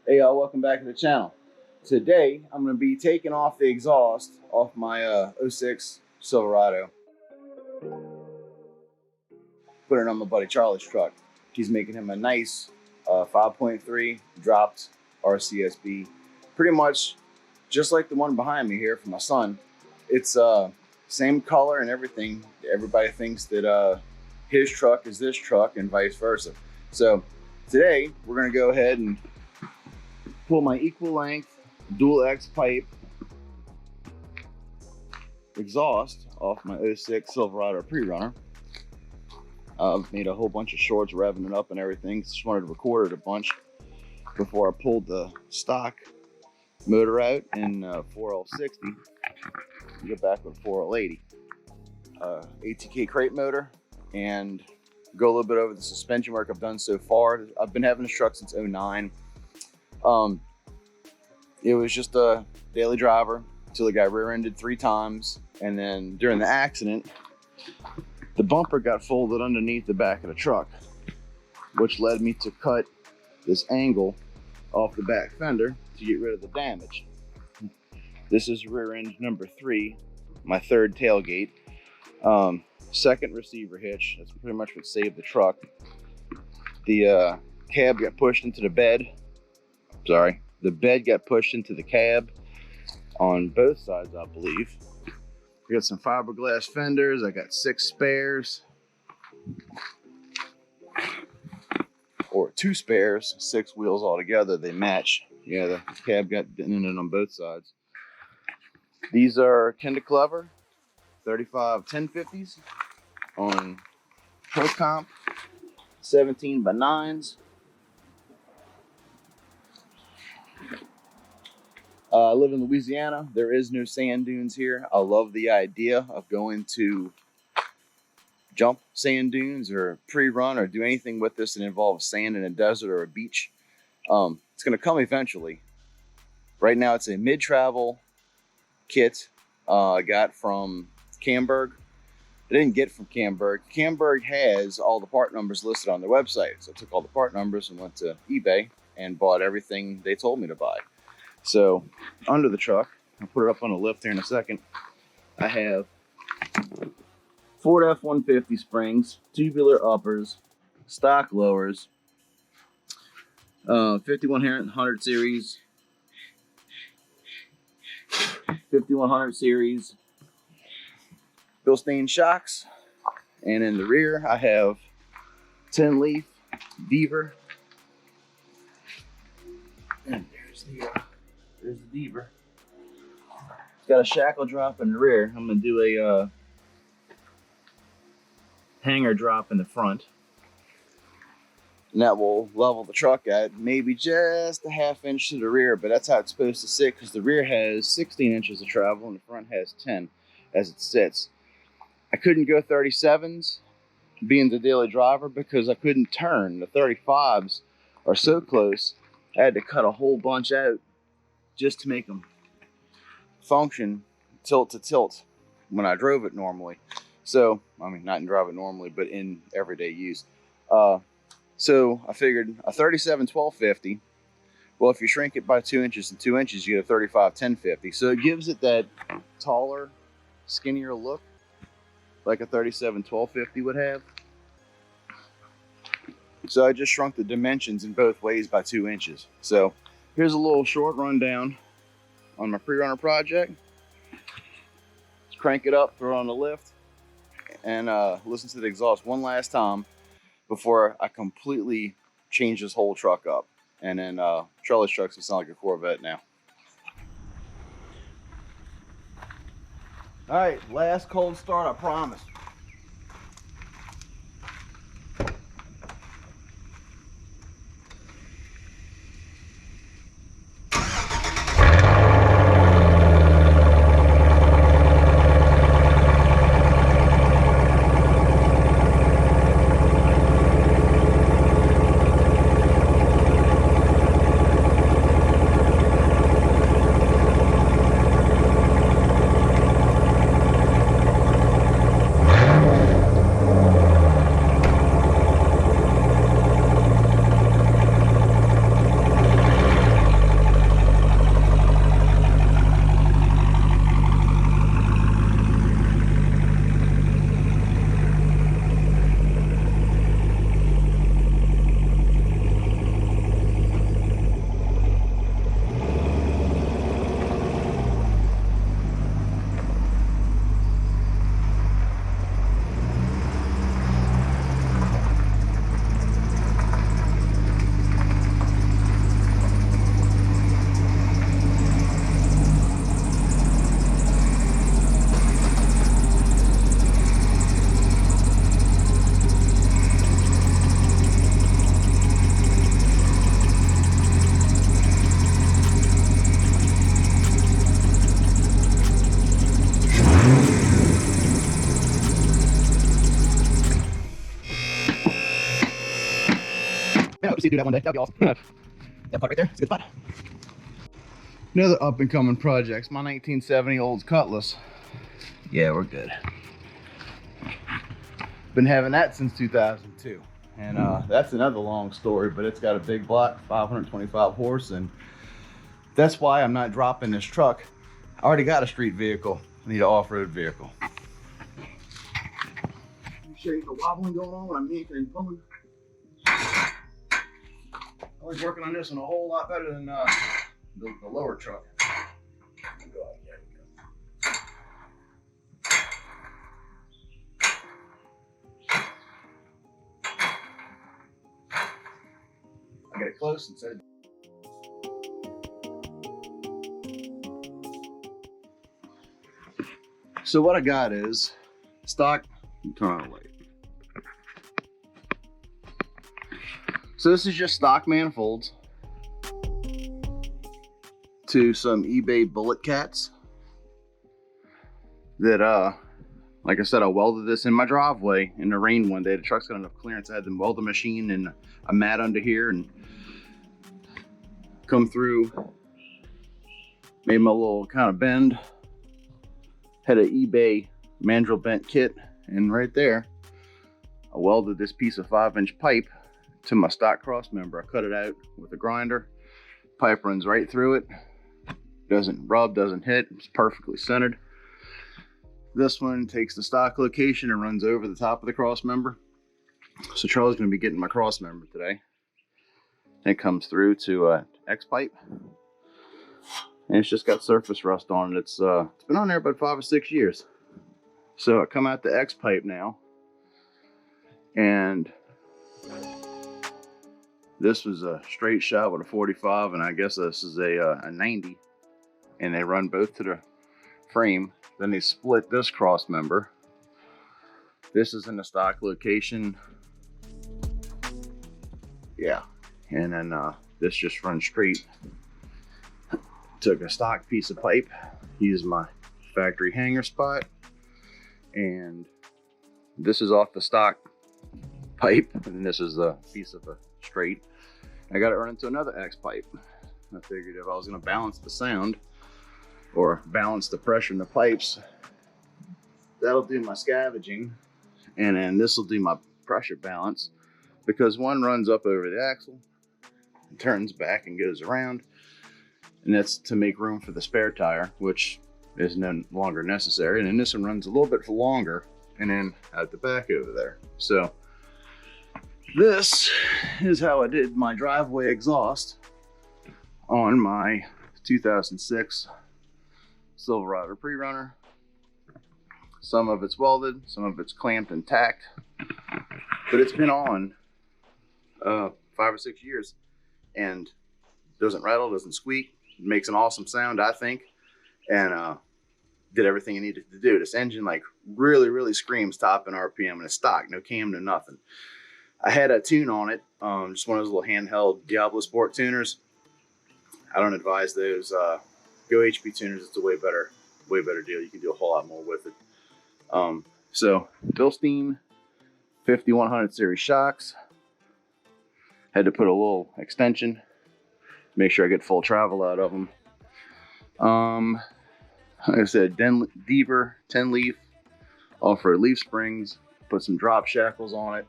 Hey y'all, welcome back to the channel. Today I'm going to be taking off the exhaust off my '06 Silverado, putting it on my buddy Charlie's truck. He's making him a nice 5.3 dropped RCSB, pretty much just like the one behind me here for my son. It's same color and everything. Everybody thinks that his truck is this truck and vice versa. So today we're going to go ahead and pull my equal length dual X pipe exhaust off my '06 Silverado PreRunner. I've made a whole bunch of shorts revving it up and everything. Just wanted to record it a bunch before I pulled the stock motor out in 4L60. Get back with 4L80. ATK crate motor, and go a little bit over the suspension work I've done so far. I've been having this truck since '09. It was just a daily driver until it got rear-ended 3 times, and then during the accident, the bumper got folded underneath the back of the truck, which led me to cut this angle off the back fender to get rid of the damage. This is rear end number 3, my 3rd tailgate. Second receiver hitch. That's pretty much what saved the truck. The cab got pushed into the bed. Sorry. The bed got pushed into the cab on both sides, I believe. I got some fiberglass fenders. I got 6 spares. Or 2 spares, 6 wheels altogether. They match. Yeah, the cab got dented on both sides. These are Kinder Clever 35 1050s on Pro Comp 17x9s. I live in Louisiana. There is no sand dunes here. I love the idea of going to jump sand dunes or pre-run or do anything with this that involves sand in a desert or a beach. It's going to come eventually. Right now it's a mid-travel kit I got from Camberg. I didn't get from Camberg. Camberg has all the part numbers listed on their website. So I took all the part numbers and went to eBay and bought everything they told me to buy. So under the truck, I'll put it up on a lift here in a second, I have Ford F-150 springs, tubular uppers, stock lowers, 5100 series, 5100 series Bilstein shocks, and in the rear I have 10 leaf Beaver, and there's the Beaver. It's got a shackle drop in the rear. I'm gonna do a hanger drop in the front, and that will level the truck at maybe just a ½ inch to the rear, but that's how it's supposed to sit because the rear has 16 inches of travel and the front has 10 as it sits. I couldn't go 37s being the daily driver because I couldn't turn. The 35s are so close, I had to cut a whole bunch out just to make them function tilt to tilt when I drove it normally. So, I mean, not in drive it normally, but in everyday use. So I figured a 37 1250, well, if you shrink it by 2 inches and 2 inches, you get a 35 1050. So it gives it that taller, skinnier look like a 37 1250 would have. So I just shrunk the dimensions in both ways by 2 inches. So here's a little short rundown on my PreRunner project. Let's crank it up, throw it on the lift, and listen to the exhaust one last time before I completely change this whole truck up. And then Charlie's truck's gonna sound like a Corvette now. All right, last cold start, I promise. to see you do that one day. That'd be awesome. That part right there, it's a good spot. Another up and coming project's my 1970 Olds Cutlass. Yeah, we're good. Been having that since 2002. And that's another long story, but it's got a big block, 525 horse, and that's why I'm not dropping this truck. I already got a street vehicle. I need an off-road vehicle. Let me show you the wobbling going on when I'm yanking and pulling. I was working on this one a whole lot better than the lower truck. I got it close and said. So what I got is stock. Turn on the light. So this is just stock manifolds to some eBay bullet cats that like I said, I welded this in my driveway in the rain one day. The truck's got enough clearance. I had them weld the machine and a mat under here and come through, made my little kind of bend, had an eBay mandrel bent kit, and right there I welded this piece of 5-inch pipe to my stock cross member. I cut it out with a grinder. Pipe runs right through it, doesn't rub, doesn't hit, it's perfectly centered. This one takes the stock location and runs over the top of the cross member. So Charlie's going to be getting my cross member today. And it comes through to X pipe, and it's just got surface rust on it. It's been on there about 5 or 6 years. So I come out the X pipe now, and this was a straight shot with a 45, and I guess this is a 90, and they run both to the frame. Then they split this cross member. This is in the stock location. Yeah, and then this just runs straight. Took a stock piece of pipe, used my factory hanger spot, and this is off the stock pipe, and this is a piece of a straight. I got it run into another X pipe. I figured if I was going to balance the sound or balance the pressure in the pipes, that'll do my scavenging, and then this will do my pressure balance, because one runs up over the axle, turns back and goes around, and that's to make room for the spare tire, which is no longer necessary. And then this one runs a little bit longer and then out the back over there. So this is how I did my driveway exhaust on my 2006 Silverado PreRunner. Some of it's welded, some of it's clamped and tacked, but it's been on 5 or 6 years and doesn't rattle, doesn't squeak. It makes an awesome sound, I think, and did everything it needed to do. This engine like really screams top in RPM, and it's stock, no cam, no nothing. I had a tune on it, just one of those little handheld Diablo Sport tuners. I don't advise those. Go HP tuners. It's a way better deal. You can do a whole lot more with it. So Bilstein 5100 series shocks. Had to put a little extension, make sure I get full travel out of them. Like I said, Deaver 10 leaf, off-road leaf springs, put some drop shackles on it.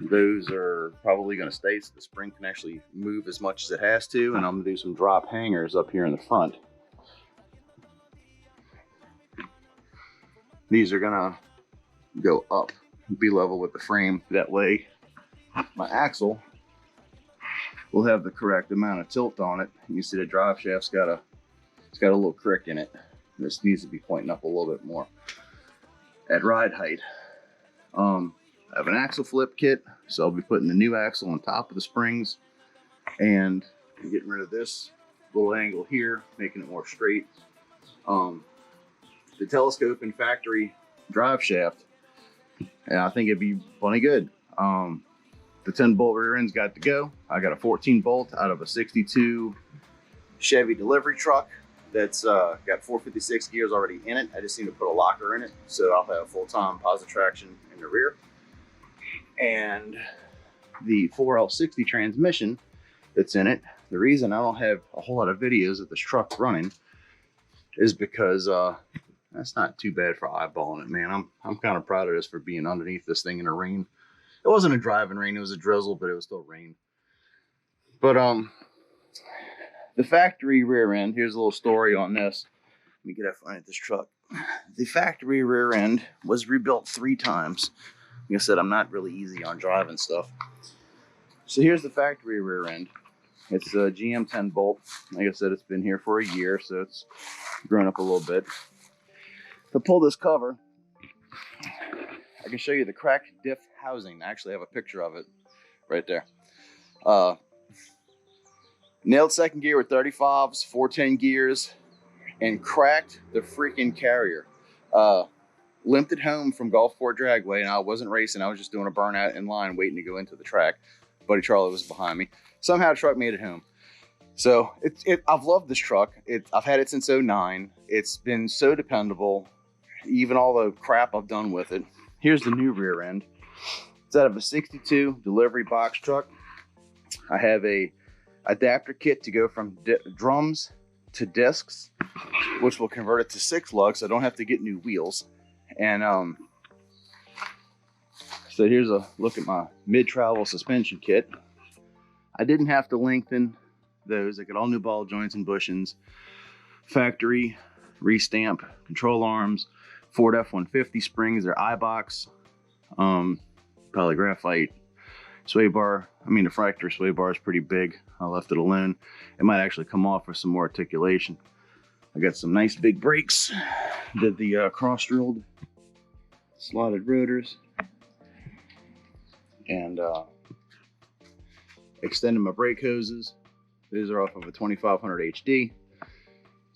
Those are probably going to stay so the spring can actually move as much as it has to, and I'm going to do some drop hangers up here in the front. These are going to go up, be level with the frame. That way my axle will have the correct amount of tilt on it. You see the drive shaft's got a little crick in it. This needs to be pointing up a little bit more at ride height. I have an axle flip kit, so I'll be putting the new axle on top of the springs and getting rid of this little angle here, making it more straight. The telescoping factory drive shaft, and I think it'd be plenty good. The 10 bolt rear end's got to go. I got a 14 bolt out of a 62 Chevy delivery truck that's got 456 gears already in it. I just need to put a locker in it, so I'll have full-time positive traction in the rear. And the 4L60 transmission that's in it. The reason I don't have a whole lot of videos of this truck running is because that's not too bad for eyeballing it, man. I'm kind of proud of this for being underneath this thing in a rain. It wasn't a driving rain, it was a drizzle, but it was still rain. But the factory rear end, here's a little story on this. Let me get out front of this truck. The factory rear end was rebuilt 3 times. Like I said, I'm not really easy on driving stuff. So here's the factory rear end. It's a GM 10 bolt. Like I said, it's been here for a year, so it's grown up a little bit. To pull this cover, I can show you the cracked diff housing. I actually have a picture of it right there. Nailed second gear with 35s, 410 gears, and cracked the freaking carrier. Limped it home from Gulfport Dragway, and I wasn't racing. I was just doing a burnout in line waiting to go into the track. Buddy Charlie was behind me. Somehow the truck made it home. So I've loved this truck. I've had it since '09. It's been so dependable, even all the crap I've done with it. Here's the new rear end. It's out of a 62 delivery box truck. I have a adapter kit to go from drums to discs, which will convert it to 6 lugs, so I don't have to get new wheels. And so here's a look at my mid-travel suspension kit. I didn't have to lengthen those. I got all new ball joints and bushings, factory restamp, control arms, Ford F-150 springs. They're iBox, probably graphite sway bar. I mean, the factory sway bar is pretty big. I left it alone. It might actually come off with some more articulation. I got some nice big brakes. Did the cross-drilled slotted rotors, and extended my brake hoses. These are off of a 2500 HD.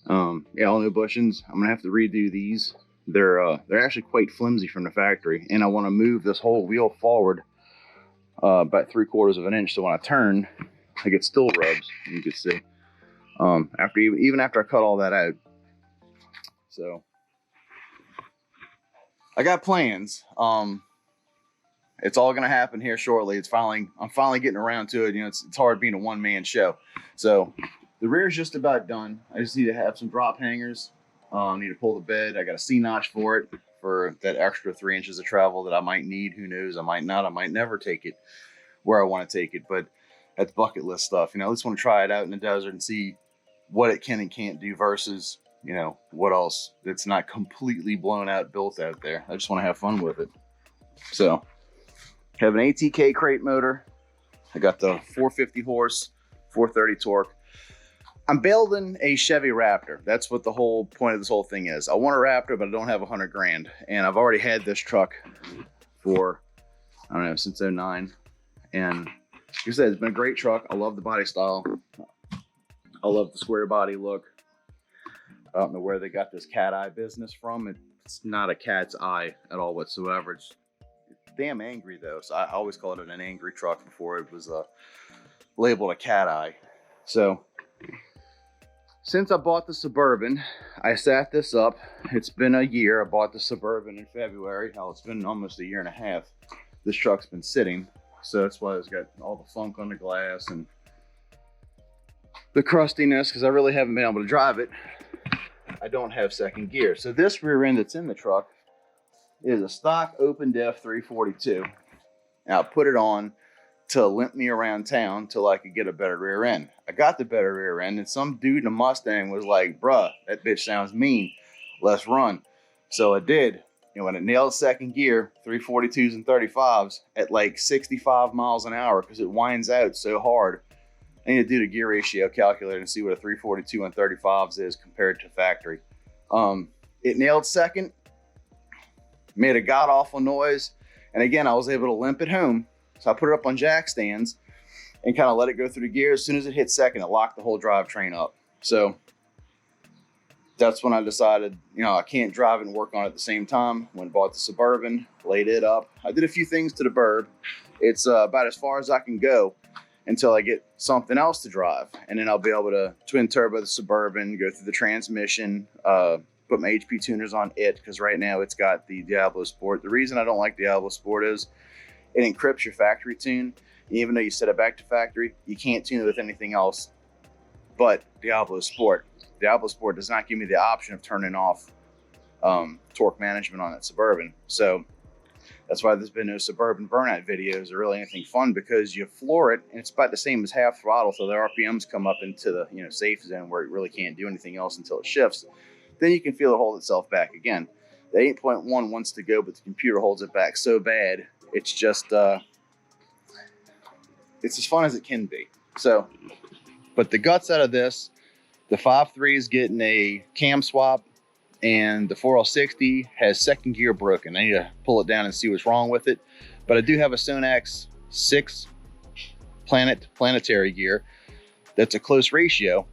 Yeah, all new bushings. I'm gonna have to redo these. They're actually quite flimsy from the factory, and I want to move this whole wheel forward about 3/4 of an inch, so when I turn, I get still rubs. You can see. Even after I cut all that out. So I got plans. It's all gonna happen here shortly. I'm finally getting around to it. You know, it's hard being a one-man show. So the rear is just about done. I just need to have some drop hangers. Need to pull the bed. I got a C-notch for it, for that extra 3 inches of travel that I might need. Who knows? I might not. I might never take it where I want to take it. But that's bucket list stuff. You know, I just want to try it out in the desert and see what it can and can't do versus, you know, what else that's not completely blown out, built out there. I just want to have fun with it. So, have an ATK crate motor. I got the 450 horse, 430 torque. I'm building a Chevy Raptor. That's what the whole point of this whole thing is. I want a Raptor, but I don't have 100 grand. And I've already had this truck for, I don't know, since '09. And like I said, it's been a great truck. I love the body style. I love the square body look. I don't know where they got this cat eye business from. It's not a cat's eye at all whatsoever. It's damn angry though. So I always called it an angry truck before it was labeled a cat eye. So since I bought the Suburban, I sat this up. It's been a year. I bought the Suburban in February. Hell, it's been almost a year and a half. This truck's been sitting. So that's why it's got all the funk on the glass and the crustiness, because I really haven't been able to drive it. I don't have second gear. So this rear end that's in the truck is a stock open diff 342. Now I put it on to limp me around town till I could get a better rear end. I got the better rear end, and some dude in a Mustang was like, bruh, that bitch sounds mean. Let's run. So I did. And when it nailed second gear, 342s and 35s at like 65 miles an hour, because it winds out so hard. I need to do the gear ratio calculator and see what a 342 and 35s is compared to factory. It nailed second, made a god-awful noise, and again, I was able to limp it home. So I put it up on jack stands and kind of let it go through the gears. As soon as it hit second, it locked the whole drivetrain up. So that's when I decided, you know, I can't drive and work on it at the same time. When I bought the Suburban, laid it up. I did a few things to the Burb. It's about as far as I can go until I get something else to drive. And then I'll be able to twin turbo the Suburban, go through the transmission, put my HP tuners on it, because right now it's got the Diablo Sport. The reason I don't like Diablo Sport is it encrypts your factory tune, Even though you set it back to factory, you can't tune it with anything else but Diablo Sport. Diablo Sport does not give me the option of turning off torque management on that Suburban. So that's why there's been no Suburban burnout videos or really anything fun, because you floor it and it's about the same as half throttle. So the RPMs come up into the safe zone where it really can't do anything else until it shifts. Then you can feel it hold itself back again. The 8.1 wants to go, but the computer holds it back so bad. It's just, it's as fun as it can be. So, but the guts out of this, the 5.3 is getting a cam swap, and the 4L60 has second gear broken. I need to pull it down and see what's wrong with it. But I do have a Sonax 6 planetary gear that's a close ratio.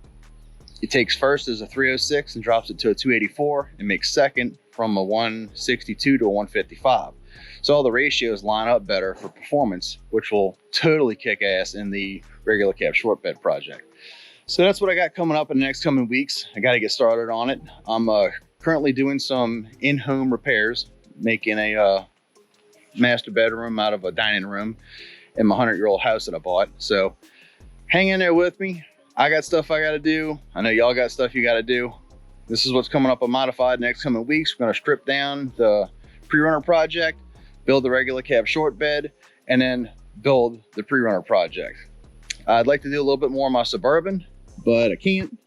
It takes first as a 306 and drops it to a 284, and makes second from a 162 to a 155. So all the ratios line up better for performance, which will totally kick ass in the regular cab short bed project. So that's what I got coming up in the next coming weeks. I got to get started on it. I'm currently doing some in-home repairs, making a master bedroom out of a dining room in my 100-year-old house that I bought. So hang in there with me. I got stuff I got to do. I know y'all got stuff you got to do. This is what's coming up on Modified next coming weeks. We're going to strip down the PreRunner project, build the regular cab short bed, and then build the PreRunner project. I'd like to do a little bit more on my Suburban, but I can't,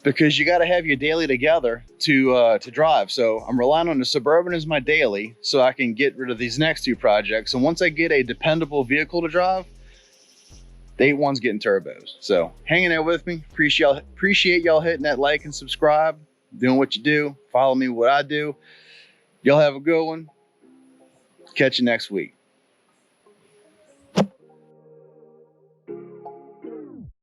because you got to have your daily together to drive. So I'm relying on the Suburban as my daily so I can get rid of these next two projects. And once I get a dependable vehicle to drive, the 8.1's getting turbos. So hanging there with me. Appreciate y'all hitting that like and subscribe, doing what you do, follow me what I do. Y'all have a good one. Catch you next week.